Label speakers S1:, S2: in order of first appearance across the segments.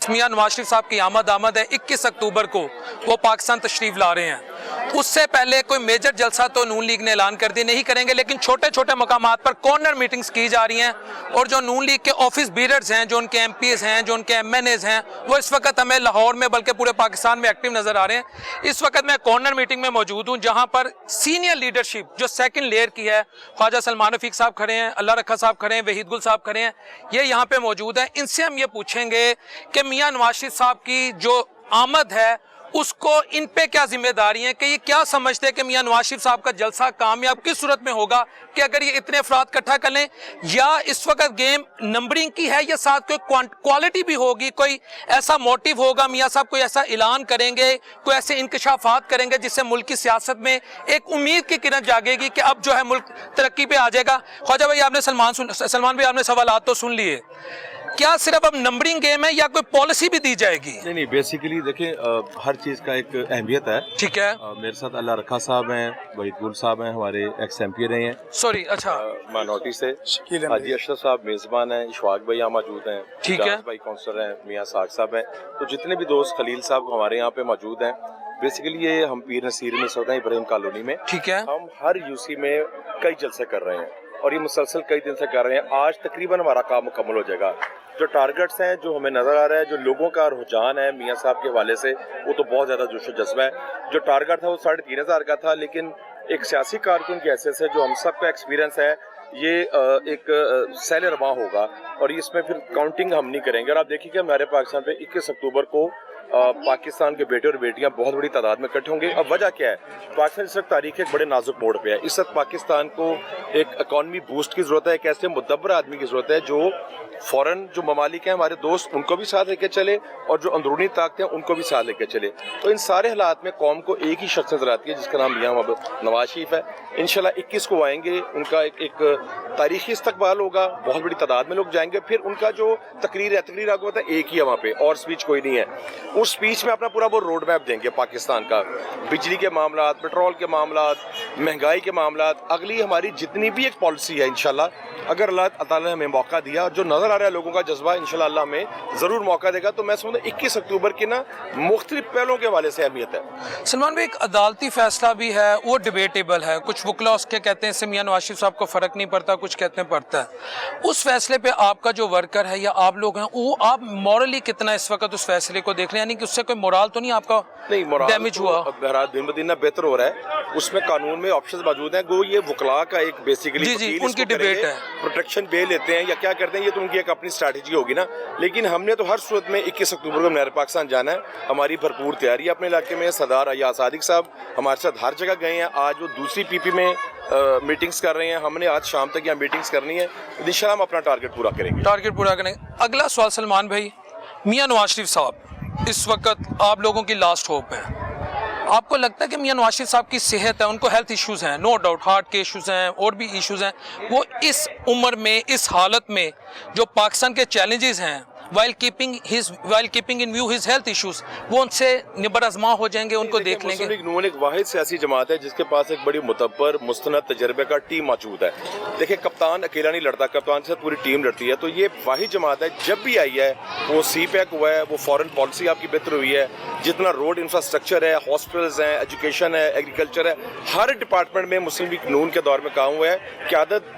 S1: मियां नवाज शरीफ साहब की आमद है 21 अक्टूबर को वो पाकिस्तान तशरीफ ला रहे हैं। उससे पहले कोई मेजर जलसा तो नून लीग ने ऐलान कर दिया नहीं करेंगे, लेकिन छोटे छोटे मकामात पर कॉर्नर मीटिंग्स की जा रही हैं। और जो नून लीग के ऑफिस बीरर्स हैं, जो उनके MPs हैं, जो उनके MNAs हैं, वो इस वक्त हमें लाहौर में बल्कि पूरे पाकिस्तान में एक्टिव नजर आ रहे हैं। इस वक्त मैं कॉर्नर मीटिंग में मौजूद हूँ जहाँ पर सीनियर लीडरशिप जो सेकंड लेयर की है, ख्वाजा सलमान रफीक साहब खड़े हैं, अल्लाह रखा साहब खड़े हैं, वहीद गुल साहब खड़े हैं, ये यहाँ पे मौजूद हैं। इनसे हम ये पूछेंगे कि मियां नवाज शरीफ साहब की जो आमद है उसको इन पे क्या जिम्मेदारी है, कि ये क्या समझते हैं कि मियां नवाज शरीफ साहब का जलसा कामयाब किस सूरत में होगा, कि अगर ये इतने अफराद इकट्ठा कर लें, या इस वक्त गेम नंबरिंग की है या साथ कोई क्वालिटी भी होगी, कोई ऐसा मोटिव होगा, मियां साहब कोई ऐसा ऐलान करेंगे, कोई ऐसे इंकशाफात करेंगे जिससे मुल्क की सियासत में एक उम्मीद की किरण जागेगी कि अब जो है मुल्क तरक्की पे आ जाएगा। ख्वाजा भाई आपने सलमान भाई आपने सवालात तो सुन लिए, क्या सिर्फ अब नंबरिंग गेम है या कोई पॉलिसी भी दी जाएगी?
S2: नहीं, बेसिकली देखिए हर चीज़ का एक अहमियत है।
S1: ठीक है।
S2: मेरे साथ अल्लाह रखा साहब हैं, वहीद गुल साहब हैं, हमारे एक्स MP रहे हैं।
S1: सॉरी, अच्छा,
S2: माइनॉरिटी से हाजी अशरफ साहब मेज़बान हैं, इशफाक भाई यहाँ मौजूद हैं,
S1: ठीक है,
S2: भाई काउंसलर हैं, मियाँ साग साहब हैं, तो जितने भी दोस्त खलील साहब हमारे यहाँ पे मौजूद हैं। बेसिकली ये हम पीर नसीर में सौदा इब्राहिम कॉलोनी में, ठीक है, हम हर UC में कई जलसे कर रहे हैं और ये मुसलसल कई दिन से कर रहे हैं। आज तकरीबन हमारा काम मुकम्मल हो जाएगा। जो टारगेट्स हैं, जो हमें नज़र आ रहा है, जो लोगों का रुझान है मियाँ साहब के हवाले से, वो तो बहुत ज़्यादा जोश व जज्बा है। जो टारगेट था वो 3500 का था, लेकिन एक सियासी कारकुन की हैसियत से जो हम सब का एक्सपीरियंस है, ये एक सैल रवा होगा और इसमें फिर काउंटिंग हम नहीं करेंगे। और आप देखिए कि हमारे पाकिस्तान पे 21 अक्टूबर को पाकिस्तान के बेटे और बेटियां बहुत बड़ी तादाद में इकट्ठे होंगे। अब वजह क्या है, पाकिस्तान इस वक्त तारीख एक बड़े नाजुक मोड़ पे है। इस वक्त पाकिस्तान को एक इकॉनमी बूस्ट की जरूरत है, एक ऐसे मुदब्बर आदमी की जरूरत है जो फॉरेन जो ममालिक हैं हमारे दोस्त, उनको भी साथ लेके चले और जो अंदरूनी ताकतें हैं उनको भी साथ लेके चले। तो इन सारे हालात में कौम को एक ही शख्स नजर आती है जिसका नाम मियां नवाज शरीफ है। इंशाल्लाह 21 को आएंगे, उनका एक तारीखी इस्तकबाल होगा, बहुत बड़ी तादाद में लोग जाएंगे। फिर उनका जो तकरीर है, तकरीर आपको पता है एक ही है वहाँ पे, और स्पीच कोई नहीं है। उस स्पीच में अपना पूरा वो रोड मैप देंगे पाकिस्तान का, बिजली के मामला, पेट्रोल के मामला, महंगाई के मामला, अगली हमारी जितनी भी एक पॉलिसी है, इंशाल्लाह अगर अल्लाह ताला ने हमें मौका दिया, जो नजर आ रहा है लोगों का जज्बा, इंशाल्लाह अल्लाह हमें जरूर मौका देगा। तो मैं समझता 21 अक्टूबर की ना मुख्तलिफ पहलों के हवाले से अहमियत है।
S1: सलमान भाई, एक अदालती फैसला भी है, वो डिबेटेबल है। कुछ वकला उसके कहते हैं इससे मियां नवाज शरीफ साहब को फर्क नहीं पड़ता, कुछ कहते हैं पड़ता है। उस फैसले पे आपका जो वर्कर है या आप लोग हैं, वो आप मॉरली कितना इस वक्त उस फैसले को देख रहे हैं, यानी कि उससे कोई मोरल तो नहीं आपका डैमेज हुआ?
S2: बहरहाल दिन ब दिन बेहतर हो रहा है, उसमें कानून में ऑप्शन मौजूद हैं। वो ये वकला का एक बेसिकली
S1: जी उनकी डिबेट है,
S2: प्रोटेक्शन बे लेते हैं या क्या करते हैं, ये तो उनकी एक अपनी स्ट्रैटेजी होगी ना। लेकिन हमने तो हर सूरत में 21 अक्टूबर को नहर पाकिस्तान जाना है, हमारी भरपूर तैयारी है। अपने इलाके में सरदार अयाज सादिक साहब हमारे साथ हर जगह गए हैं। आज वो दूसरी PP में मीटिंग्स कर रहे हैं, हमने आज शाम तक यहाँ मीटिंग्स करनी है। इंशाल्लाह हम अपना टारगेट पूरा करेंगे।
S1: अगला सवाल सलमान भाई, मियां नवाज शरीफ साहब इस वक्त आप लोगों की लास्ट होप है। आपको लगता है कि मियां नवाज शरीफ साहब की सेहत है, उनको हेल्थ इश्यूज हैं, नो डाउट हार्ट के इश्यूज हैं और भी इश्यूज हैं, वो इस उम्र में, इस हालत में जो पाकिस्तान के चैलेंजेस हैं, while keeping in view his health issues, वो उनसे निबरअज़मा हो जाएंगे, उनको देख लेंगे।
S2: मुस्लिम लीग नून एक वाहिद सियासी जमात है जिसके पास एक बड़ी मुतब्बर मुस्तनद तजर्बे का टीम मौजूद है। देखिए, कप्तान अकेला नहीं लड़ता, कप्तान से पूरी टीम लड़ती है। तो ये वाहिद जमात है, जब भी आई है वो CPEC हुआ है, वो फॉरेन पॉलिसी आपकी बेहतर हुई है, जितना रोड इंफ्रास्ट्रक्चर है, हॉस्पिटल्स हैं, एजुकेशन है, एग्रीकल्चर है, हर डिपार्टमेंट में मुस्लिम लीग नून के दौर में काम हुआ है। क़यादत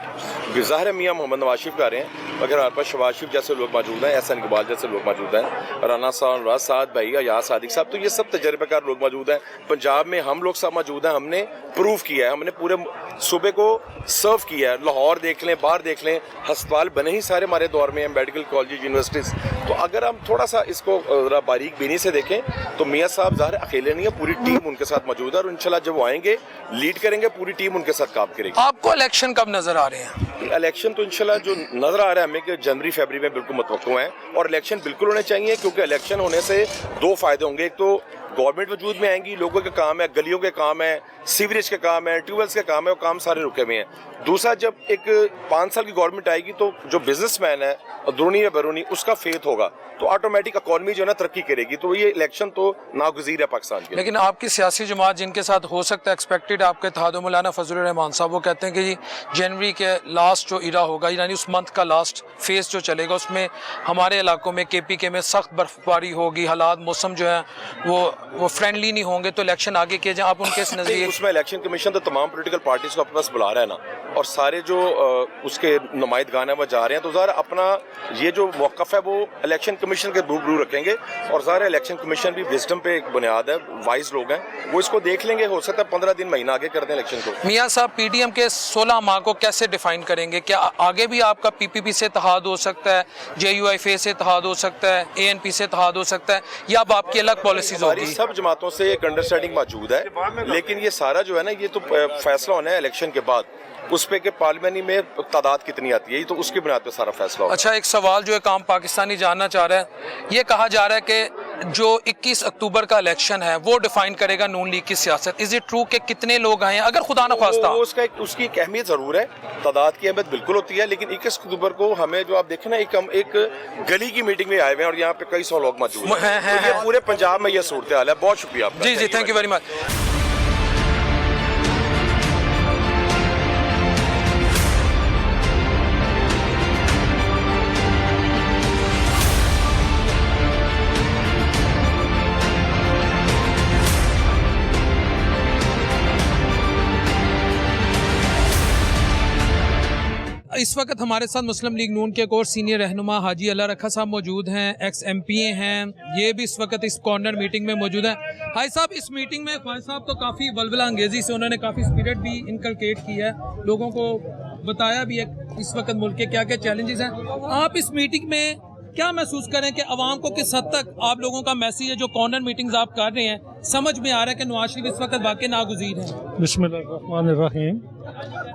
S2: ज़ाहिर मियां मोहम्मद नवाज शरीफ कर रहे हैं, मगर हमारे पास शहबाज शरीफ जैसे लोग मौजूद हैं, एहसान इकबाल जैसे लोग मौजूद हैं, राना साहब, साद भाई, अयाज सादिक साहब, तो ये सब तजर्बेकार लोग मौजूद हैं। पंजाब में हम लोग सब मौजूद हैं, हमने प्रूव किया है, हमने पूरे सूबे को सर्व किया है। लाहौर देख लें, बाहर देख लें, अस्पताल बने ही सारे हमारे दौर में हैं, मेडिकल कॉलेज, यूनिवर्सिटीज़। तो अगर हम थोड़ा सा इसको ज़रा बारीक बीनी से देखें तो मियाँ साहब ज़ाहिर अकेले नहीं है, पूरी टीम उनके साथ मौजूद है और इंशाल्लाह जब वो आएंगे लीड करेंगे, पूरी टीम उनके साथ काम करेगी।
S1: आपको इलेक्शन कब नजर आ रहे हैं?
S2: इलेक्शन तो इंशाल्लाह जो नजर आ रहा है हमें कि जनवरी फरवरी में बिल्कुल मुतवक्को है, और इलेक्शन बिल्कुल होने चाहिए, क्योंकि इलेक्शन होने से दो फायदे होंगे। एक तो गवर्नमेंट वजूद में आएंगी, लोगों के काम है, गलियों के काम है, सीवरेज के काम है, ट्यूबवेल्स के काम है, वो काम सारे रुके हुए हैं। दूसरा, जब एक 5 साल की गवर्नमेंट आएगी तो जो बिजनेसमैन है अंदरूनी या बैरूनी उसका फेथ होगा तो ऑटोमेटिक इकॉनमी जो है ना तरक्की करेगी। तो ये इलेक्शन तो नागुज़ीर है पाकिस्तान के।
S1: लेकिन आपकी सियासी जमात जिनके साथ हो सकता है एक्सपेक्टेड आपके इत्तेहाद मौलाना फजलुर रहमान साहब, वो कहते हैं कि जी जनवरी के लास्ट जो इरा होगा यानी उस मंथ का लास्ट फेज जो चलेगा उसमें हमारे इलाकों में KPK में सख्त बर्फबारी होगी, हालात मौसम जो है वो फ्रेंडली नहीं होंगे, तो इलेक्शन आगे किए जाए। आप उनके इस नज़रिए
S2: उसमें इलेक्शन कमीशन तो तमाम पोलिटिकल पार्टीज को अपने पास बुला रहा है ना, और सारे जो उसके नुमाइंदगान है वो जा रहे हैं, तो ज़ाहिर अपना ये जो मौक़िफ़ है वो इलेक्शन कमीशन के रूबरू रखेंगे। और ज़ाहिर इलेक्शन कमीशन भी विजडम पे एक बुनियाद है, वाइज लोग हैं, वो इसको देख लेंगे। हो सकता है 15 दिन महीना आगे कर दें इलेक्शन को।
S1: मियाँ साहब PDM के 16 माह को कैसे डिफाइन करेंगे? क्या आगे भी आपका PPP से इत्तेहाद हो सकता है, JUIFA से इत्तेहाद हो सकता है, ANP से इत्तेहाद हो सकता है, या अब आपकी अलग पॉलिसीज होगी?
S2: सब जमातों से एक अंडरस्टैंडिंग मौजूद है, लेकिन ये सारा जो है ना ये तो फैसला होना है इलेक्शन के बाद, उस पे के पार्लियामेंट में तादाद कितनी आती है, तो उसकी बुनियाद पे सारा फैसला होगा।
S1: अच्छा, एक सवाल जो एक आम पाकिस्तानी जानना चाह रहा है, ये कहा जा रहा है कि जो 21 अक्टूबर का इलेक्शन है वो डिफाइन करेगा नून लीग की सियासत। इज इट ट्रू कि कितने लोग आए हैं? अगर खुदा न ख्वास्ता
S2: उसकी एक अहमियत जरूर है, तादाद की अहमियत बिल्कुल होती है, लेकिन 21 अक्टूबर को हमें जो आप देखें ना, एक गली की मीटिंग में आए हुए हैं और यहाँ पे कई सौ लोग मौजूद हैं। तो ये पूरे पंजाब में ये सूरत हाल है। बहुत शुक्रिया आपका।
S1: जी, थैंक यू वेरी मच। इस वक्त हमारे साथ मुस्लिम लीग नून के एक और सीनियर रहनुमा हाजी अल्लाह रखा साहब मौजूद हैं, ex-MP हैं, ये भी इस वक्त इस कॉर्नर मीटिंग में मौजूद हैं। हाजी साहब, इस मीटिंग में ख्वाजा साहब तो काफ़ी वलवला अंगेज़ी से उन्होंने काफ़ी स्पिरिट भी इनकलकेट की है, लोगों को बताया भी है इस वक्त मुल्क के क्या क्या चैलेंजेस हैं। आप इस मीटिंग में क्या महसूस करें कि अवाम को किस हद तक आप लोगों का मैसेज है जो कॉर्नर मीटिंग्स आप कर रहे हैं, समझ में आ रहा है कि नवाज शरीफ इस वक्त वाकई नागुज़ीर है?
S3: बिस्मिल्लाहिर्रहमानिर्रहीम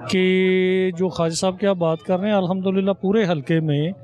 S3: कि जो ख्वाजा साहब की आप बात कर रहे हैं, अल्हम्दुलिल्लाह पूरे हलके में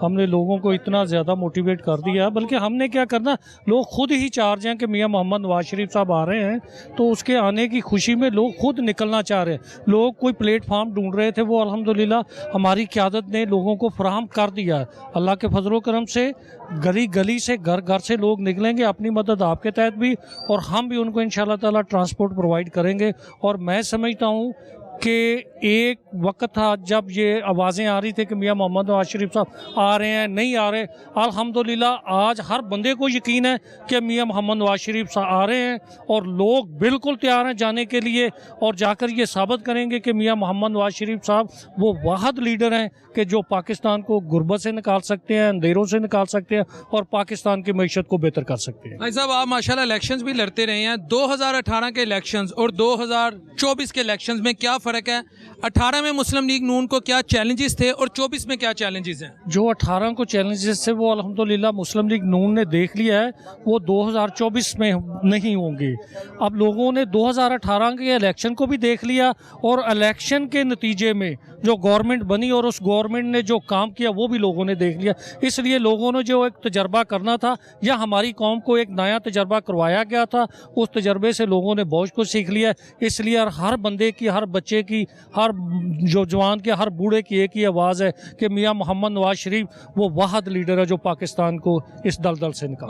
S3: हमने लोगों को इतना ज़्यादा मोटिवेट कर दिया, बल्कि हमने क्या करना, लोग खुद ही चार्ज हैं कि मियां मोहम्मद नवाज शरीफ साहब आ रहे हैं, तो उसके आने की खुशी में लोग खुद निकलना चाह रहे हैं। लोग कोई प्लेटफार्म ढूंढ रहे थे, वो अल्हम्दुलिल्लाह हमारी क़यादत ने लोगों को फराहम कर दिया। अल्लाह के फजल करम से गली गली से घर घर से लोग निकलेंगे, अपनी मदद आपके तहत भी, और हम भी उनको इंशाअल्लाह ताला ट्रांसपोर्ट प्रोवाइड करेंगे। और मैं समझता हूँ कि एक वक्त था जब ये आवाज़ें आ रही थी कि मियां मोहम्मद नवाज शरीफ साहब आ रहे हैं, नहीं आ रहे। अल्हम्दुलिल्लाह आज हर बंदे को यकीन है कि मियां मोहम्मद नवाज शरीफ साहब आ रहे हैं, और लोग बिल्कुल तैयार हैं जाने के लिए, और जाकर ये साबित करेंगे कि मियां मोहम्मद नवाज शरीफ साहब वो वाहिद लीडर हैं कि जो पाकिस्तान को गुर्बत से निकाल सकते हैं, अंधेरों से निकाल सकते हैं, और पाकिस्तान की मईशत को बेहतर कर सकते हैं।
S1: भाई साहब, आप माशाल्लाह इलेक्शंस भी लड़ते रहे हैं। 2018 के इलेक्शंस और 2024 के इलेक्शंस में क्या फ़र्क है? 18 में मुस्लिम लीग नून को क्या चैलेंजेस थे और 24 में क्या चैलेंजेस हैं?
S3: जो 18 को चैलेंजेस थे वो अल्हम्दुलिल्लाह मुस्लिम लीग नून ने देख लिया है, वो 2024 में नहीं होंगे। अब लोगों ने 2018 के इलेक्शन को भी देख लिया, और इलेक्शन के नतीजे में जो गवर्नमेंट बनी और उस गवर्नमेंट ने जो काम किया वो भी लोगों ने देख लिया। इसलिए लोगों ने जो एक तजर्बा करना था, या हमारी कौम को एक नया तजर्बा करवाया गया था, उस तजर्बे से लोगों ने बहुत कुछ सीख लिया। इसलिए हर बंदे की, हर बच्चे की, हर जो जवान के, हर बूढ़े की एक ही आवाज़ है कि मियां मोहम्मद नवाज शरीफ वो वाहिद लीडर है जो पाकिस्तान को इस दलदल से निकाले।